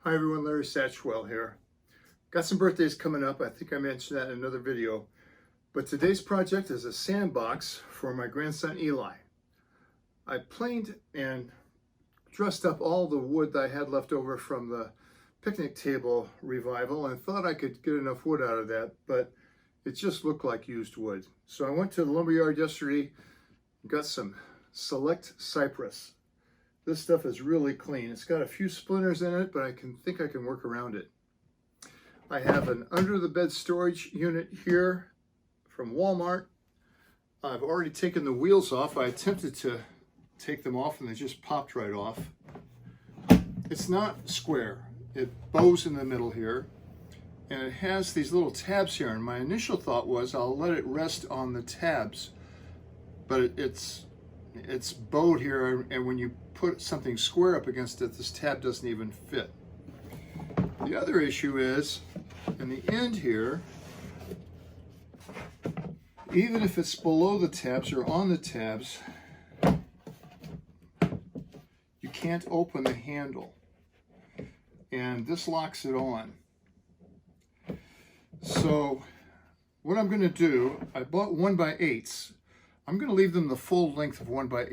Hi everyone, Larry Satchwell here. Got some birthdays coming up. I think I mentioned that in another video. But today's project is a sandbox for my grandson Eli. I planed and dressed up all the wood that I had left over from the picnic table revival and thought I could get enough wood out of that, but it just looked like used wood. So I went to the lumberyard yesterday and got some select cypress. This stuff is really clean. It's got a few splinters in it, but I think I can work around it. I have an under the bed storage unit here from Walmart. I've already taken the wheels off. I attempted to take them off and they just popped right off. It's not square. It bows in the middle here and it has these little tabs here, and my initial thought was I'll let it rest on the tabs, but it's bowed here, and when you put something square up against it, this tab doesn't even fit. The other issue is in the end here, even if it's below the tabs or on the tabs, you can't open the handle, and this locks it on. So what I'm going to do, I bought 1x8s. I'm going to leave them the full length of 1x8s.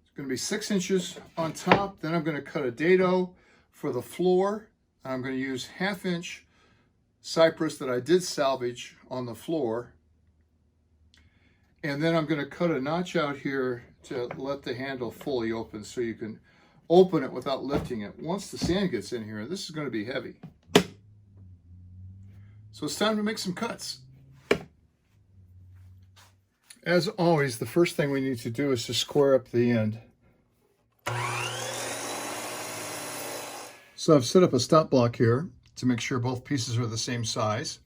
It's going to be 6 inches on top. Then I'm going to cut a dado for the floor. I'm going to use 1/2 inch cypress that I did salvage on the floor. And then I'm going to cut a notch out here to let the handle fully open so you can open it without lifting it. Once the sand gets in here, this is going to be heavy. So it's time to make some cuts. As always, the first thing we need to do is to square up the end. So I've set up a stop block here to make sure both pieces are the same size.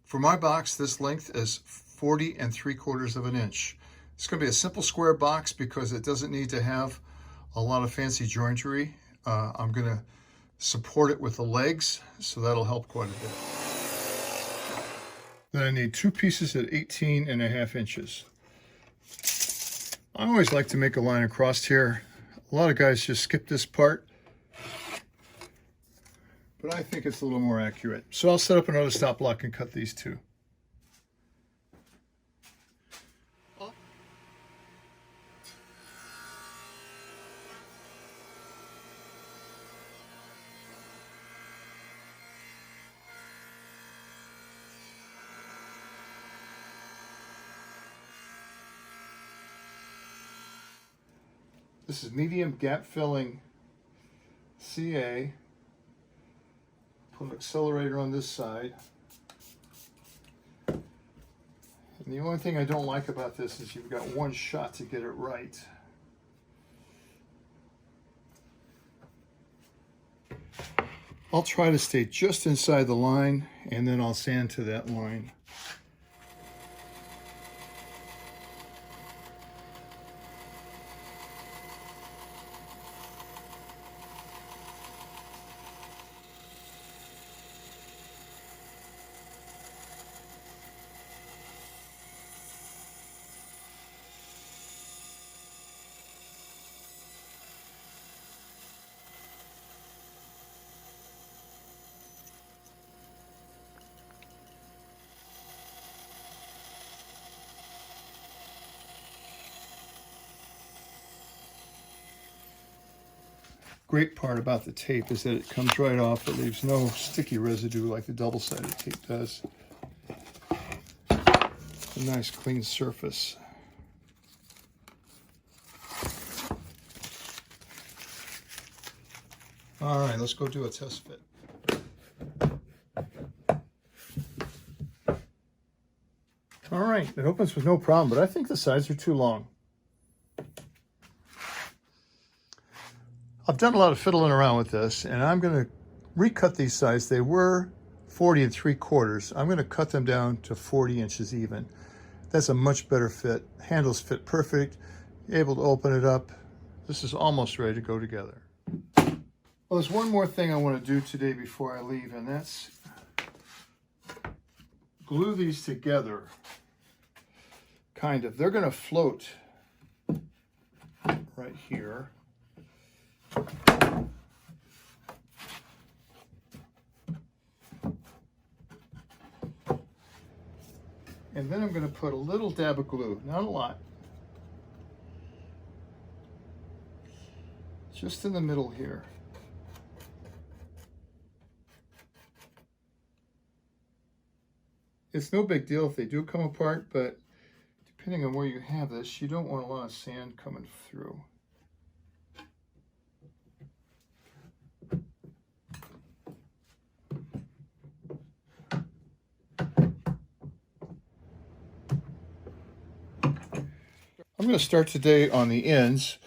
For my box, this length is 40 3/4 inches. It's going to be a simple square box because it doesn't need to have a lot of fancy joinery. I'm going to support it with the legs, so that'll help quite a bit. Then I need 2 pieces at 18.5 inches. I always like to make a line across here. A lot of guys just skip this part, but I think it's a little more accurate. So I'll set up another stop block and cut these 2. This is medium gap filling CA. Put an accelerator on this side. And the only thing I don't like about this is you've got one shot to get it right. I'll try to stay just inside the line, and then I'll sand to that line. Great part about the tape is that it comes right off. It leaves no sticky residue like the double-sided tape does. A nice clean surface. All right, let's go do a test fit. All right, it opens with no problem, but I think the sides are too long. I've done a lot of fiddling around with this, and I'm going to recut these sides. They were 40 3/4. I'm going to cut them down to 40 inches even. That's a much better fit. Handles fit perfect. Able to open it up. This is almost ready to go together. Well, there's one more thing I want to do today before I leave, and that's glue these together. Kind of. They're going to float right here. And then I'm going to put a little dab of glue, not a lot. Just in the middle here. It's no big deal if they do come apart, but depending on where you have this, you don't want a lot of sand coming through. I'm going to start today on the ends.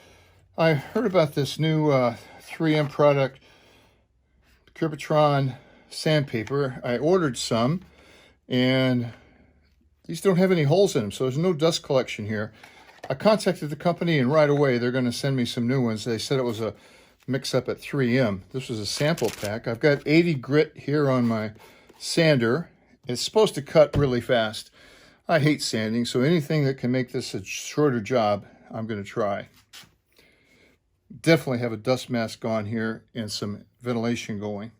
I heard about this new 3M product, Curbitron sandpaper. I ordered some, and these don't have any holes in them, so there's no dust collection here. I contacted the company, and right away they're going to send me some new ones. They said it was a mix-up at 3M. This was a sample pack. I've got 80 grit here on my sander. It's supposed to cut really fast. I hate sanding, so anything that can make this a shorter job, I'm going to try. Definitely have a dust mask on here and some ventilation going.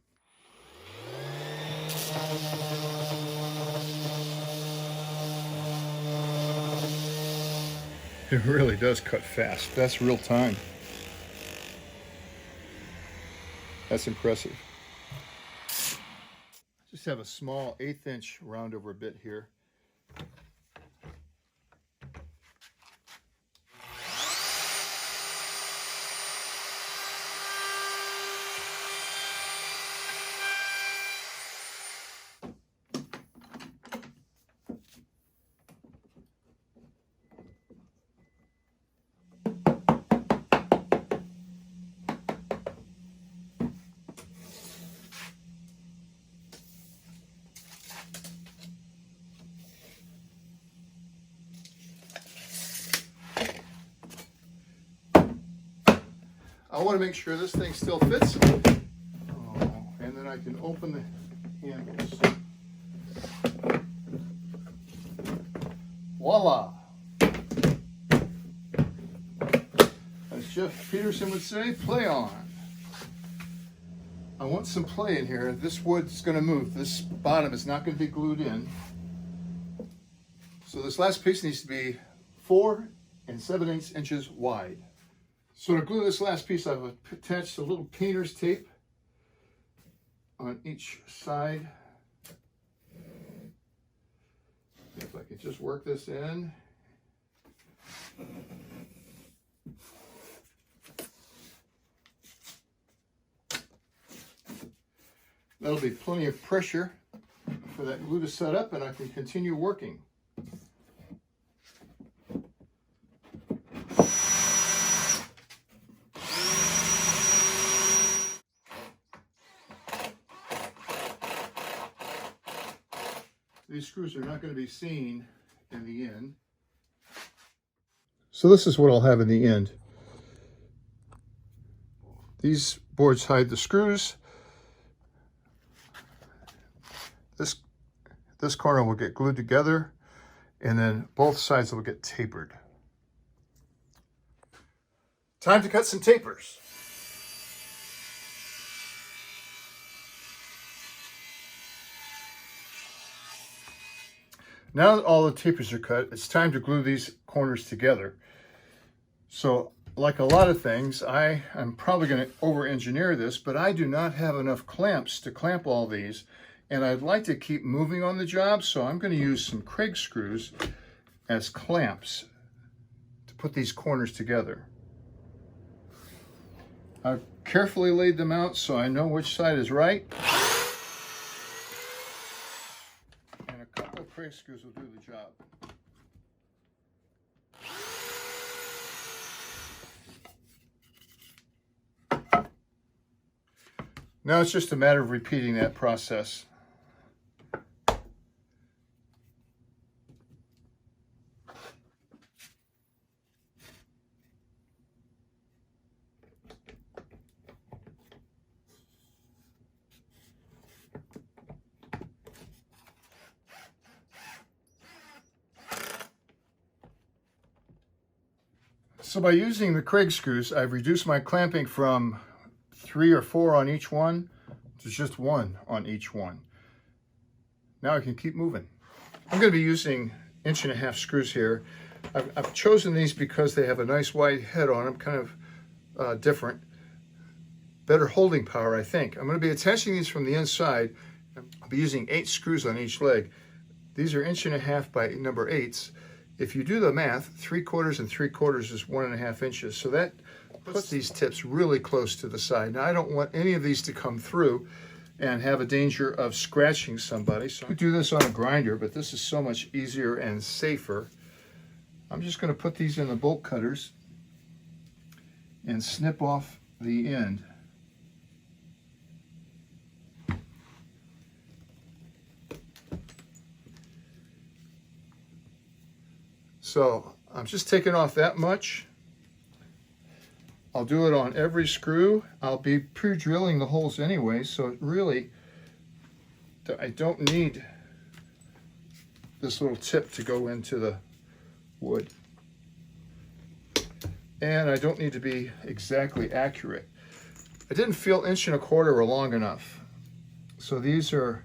It really does cut fast. That's real time. That's impressive. Just have a small 1/8 inch round over bit here. I want to make sure this thing still fits. Oh, and then I can open the handles. Voila! As Jeff Peterson would say, play on. I want some play in here. This wood's going to move. This bottom is not going to be glued in. So this last piece needs to be 4 7/8 inches wide. So to glue this last piece, I've attached a little painter's tape on each side. If I could just work this in. That'll be plenty of pressure for that glue to set up, and I can continue working. These screws are not going to be seen in the end. So this is what I'll have in the end. These boards hide the screws. This corner will get glued together, and then both sides will get tapered. Time to cut some tapers. Now that all the tapers are cut, it's time to glue these corners together. So, like a lot of things, I'm probably going to over-engineer this, but I do not have enough clamps to clamp all these, and I'd like to keep moving on the job, so I'm going to use some Kreg screws as clamps to put these corners together. I've carefully laid them out so I know which side is right. Kreg screws will do the job. Now it's just a matter of repeating that process. So by using the Kreg screws, I've reduced my clamping from 3 or 4 on each one to just 1 on each one. Now I can keep moving. I'm going to be using 1.5 screws here. I've chosen these because they have a nice wide head on them, kind of different. Better holding power, I think. I'm going to be attaching these from the inside. I'll be using 8 screws on each leg. These are 1.5" by number 8s. If you do the math, 3/4 and 3/4 is 1.5 inches. So that puts these tips really close to the side. Now I don't want any of these to come through and have a danger of scratching somebody. So I could do this on a grinder, but this is so much easier and safer. I'm just going to put these in the bolt cutters and snip off the end. So I'm just taking off that much. I'll do it on every screw. I'll be pre-drilling the holes anyway, so it really, I don't need this little tip to go into the wood. And I don't need to be exactly accurate. I didn't feel 1.25" were long enough. So these are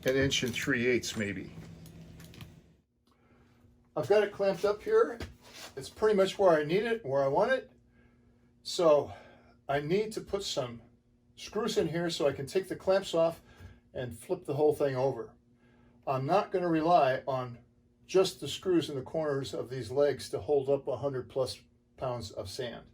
1 3/8" maybe. I've got it clamped up here. It's pretty much where I need it, where I want it. So I need to put some screws in here so I can take the clamps off and flip the whole thing over. I'm not going to rely on just the screws in the corners of these legs to hold up 100+ pounds of sand.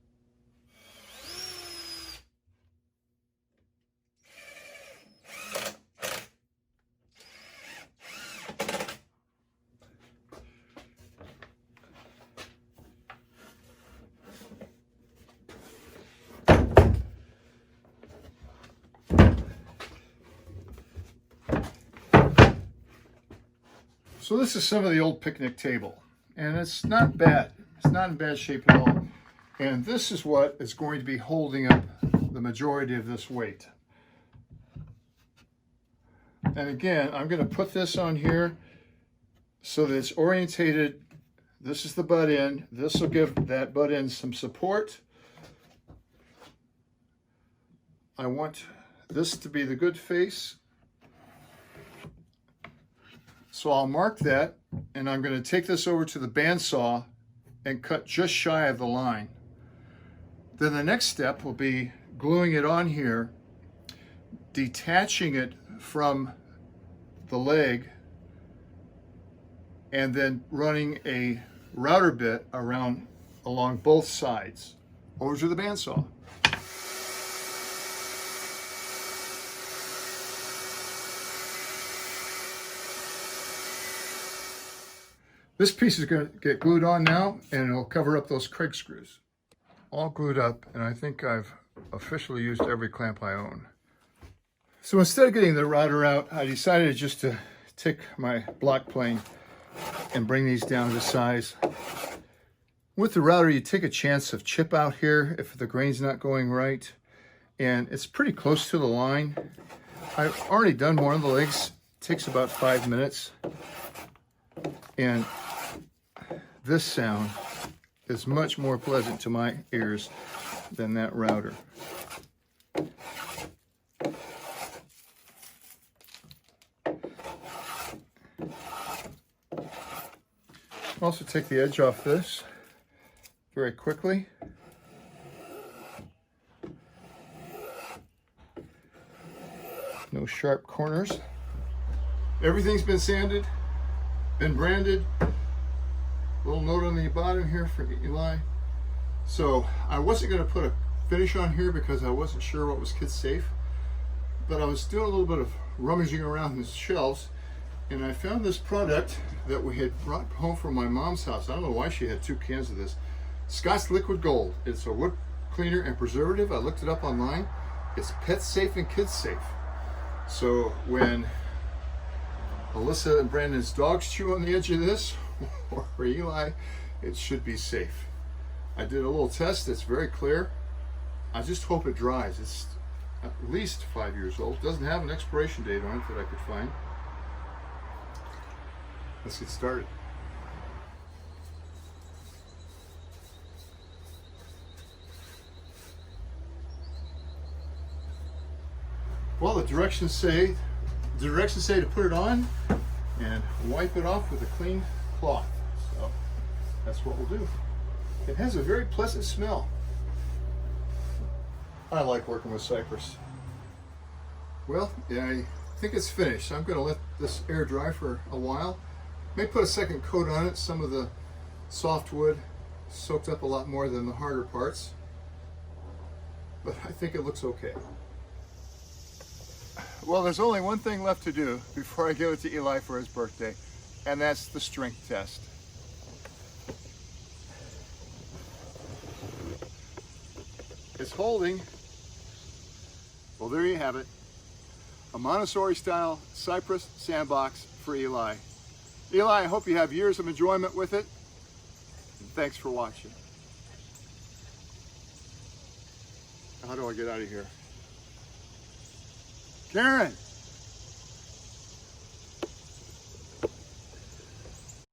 So this is some of the old picnic table, and it's not bad. It's not in bad shape at all. And this is what is going to be holding up the majority of this weight. And again, I'm going to put this on here so that it's orientated. This is the butt end. This will give that butt end some support. I want this to be the good face. So I'll mark that, and I'm going to take this over to the bandsaw and cut just shy of the line. Then the next step will be gluing it on here, detaching it from the leg, and then running a router bit along both sides over to the bandsaw. This piece is going to get glued on now, and it'll cover up those Craig screws. All glued up, and I think I've officially used every clamp I own. So instead of getting the router out, I decided just to take my block plane and bring these down to size. With the router, you take a chance of chip out here if the grain's not going right, and it's pretty close to the line. I've already done one of the legs. It takes about 5 minutes, and this sound is much more pleasant to my ears than that router. Also take the edge off this very quickly. No sharp corners. Everything's been sanded, been branded. Little note on the bottom here for Eli. So I wasn't going to put a finish on here because I wasn't sure what was kid safe, but I was doing a little bit of rummaging around the shelves, and I found this product that we had brought home from my mom's house. I don't know why she had 2 cans of this. Scott's Liquid Gold. It's a wood cleaner and preservative. I looked it up online. It's pet safe and kids safe. So when Alyssa and Brandon's dogs chew on the edge of this, or for Eli, it should be safe. I did a little test. It's very clear. I just hope it dries. It's at least 5 years old. It doesn't have an expiration date on it that I could find. Let's get started. Well, the directions say to put it on, and wipe it off with a clean cloth. So that's what we'll do. It has a very pleasant smell. I like working with cypress. Well, I think it's finished. I'm going to let this air dry for a while. May put a second coat on it. Some of the softwood soaked up a lot more than the harder parts, but I think it looks okay. Well, there's only one thing left to do before I give it to Eli for his birthday, and that's the strength test. It's holding. Well, there you have it. A Montessori style cypress sandbox for Eli. Eli, I hope you have years of enjoyment with it. And thanks for watching. How do I get out of here? Karen!